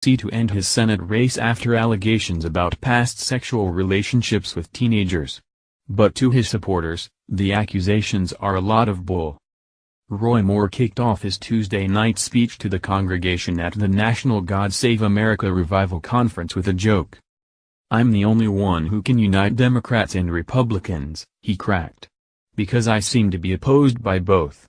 to end his Senate race after allegations about past sexual relationships with teenagers. But to his supporters, the accusations are a lot of bull. Roy Moore kicked off his Tuesday night speech to the congregation at the National God Save America Revival Conference with a joke. "I'm the only one who can unite Democrats and Republicans," he cracked. "Because I seem to be opposed by both."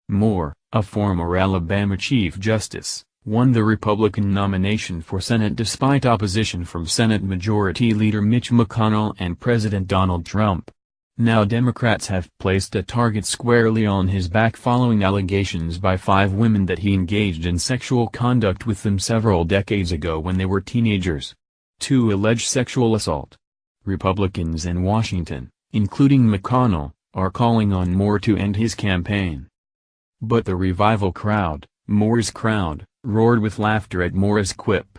Moore, a former Alabama Chief Justice, won the Republican nomination for Senate despite opposition from Senate Majority Leader Mitch McConnell and President Donald Trump. Now Democrats have placed a target squarely on his back following allegations by 5 women that he engaged in sexual conduct with them several decades ago when they were teenagers. 2 alleged sexual assault. Republicans in Washington, including McConnell, are calling on Moore to end his campaign. But the Revival crowd, Moore's crowd, roared with laughter at Moore's quip.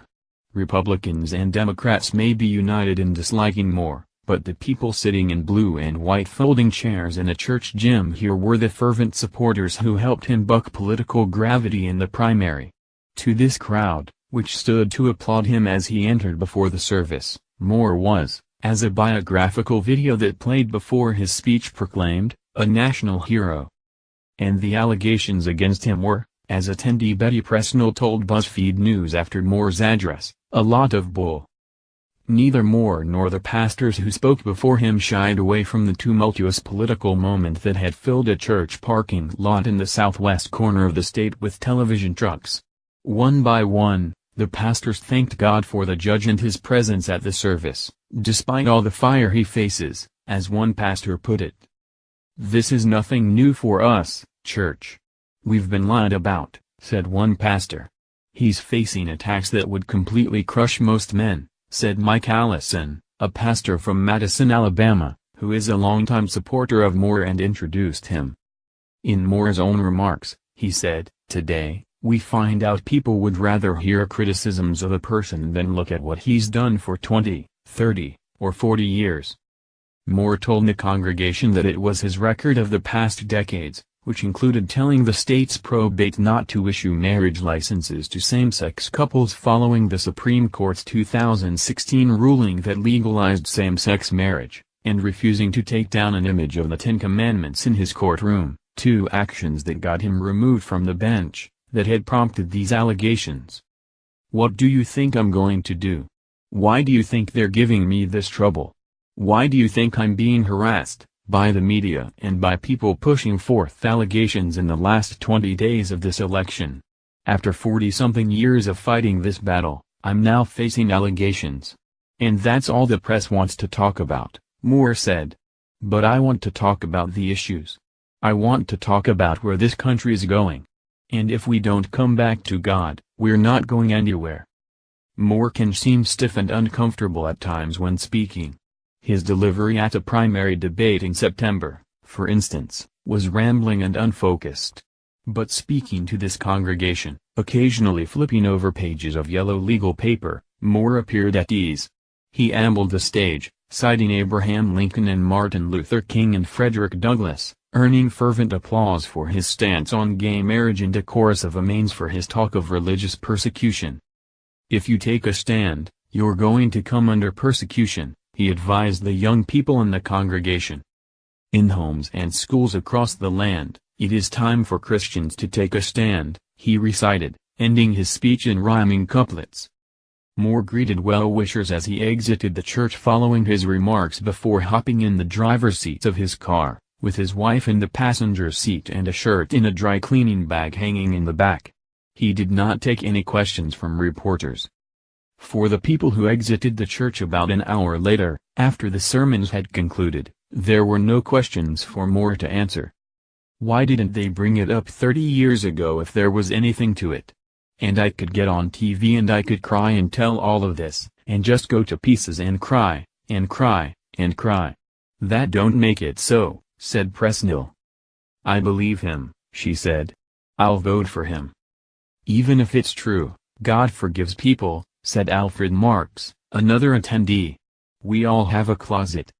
Republicans and Democrats may be united in disliking Moore, but the people sitting in blue and white folding chairs in a church gym here were the fervent supporters who helped him buck political gravity in the primary. To this crowd, which stood to applaud him as he entered before the service, Moore was, as a biographical video that played before his speech proclaimed, a national hero. And the allegations against him were, as attendee Betty Presnell told BuzzFeed News after Moore's address, a lot of bull. Neither Moore nor the pastors who spoke before him shied away from the tumultuous political moment that had filled a church parking lot in the southwest corner of the state with television trucks. One by one, the pastors thanked God for the judge and his presence at the service, despite all the fire he faces, as one pastor put it. "This is nothing new for us, church. We've been lied about," said one pastor. "He's facing attacks that would completely crush most men," said Mike Allison, a pastor from Madison, Alabama, who is a longtime supporter of Moore and introduced him. In Moore's own remarks, he said, "Today, we find out people would rather hear criticisms of a person than look at what he's done for 20, 30, or 40 years. Moore told the congregation that it was his record of the past decades, which included telling the state's probate not to issue marriage licenses to same-sex couples following the Supreme Court's 2016 ruling that legalized same-sex marriage, and refusing to take down an image of the Ten Commandments in his courtroom, 2 actions that got him removed from the bench, that had prompted these allegations. "What do you think I'm going to do? Why do you think they're giving me this trouble? Why do you think I'm being harassed by the media and by people pushing forth allegations in the last 20 days of this election? After 40-something years of fighting this battle, I'm now facing allegations. And that's all the press wants to talk about," Moore said. "But I want to talk about the issues. I want to talk about where this country's going. And if we don't come back to God, we're not going anywhere." Moore can seem stiff and uncomfortable at times when speaking. His delivery at a primary debate in September, for instance, was rambling and unfocused. But speaking to this congregation, occasionally flipping over pages of yellow legal paper, Moore appeared at ease. He ambled the stage, citing Abraham Lincoln and Martin Luther King and Frederick Douglass, earning fervent applause for his stance on gay marriage and a chorus of amens for his talk of religious persecution. "If you take a stand, you're going to come under persecution," he advised the young people in the congregation. "In homes and schools across the land, it is time for Christians to take a stand," he recited, ending his speech in rhyming couplets. Moore greeted well-wishers as he exited the church following his remarks before hopping in the driver's seat of his car, with his wife in the passenger seat and a shirt in a dry cleaning bag hanging in the back. He did not take any questions from reporters. For the people who exited the church about an hour later, after the sermons had concluded, there were no questions for Moore to answer. Why didn't they bring it up 30 years ago if there was anything to it? And I could get on TV and I could cry and tell all of this, and just go to pieces and cry, and cry, and cry. That don't make it so, said Presnell. I believe him, she said. I'll vote for him. Even if it's true, God forgives people, said Alfred Marks, another attendee. We all have a closet,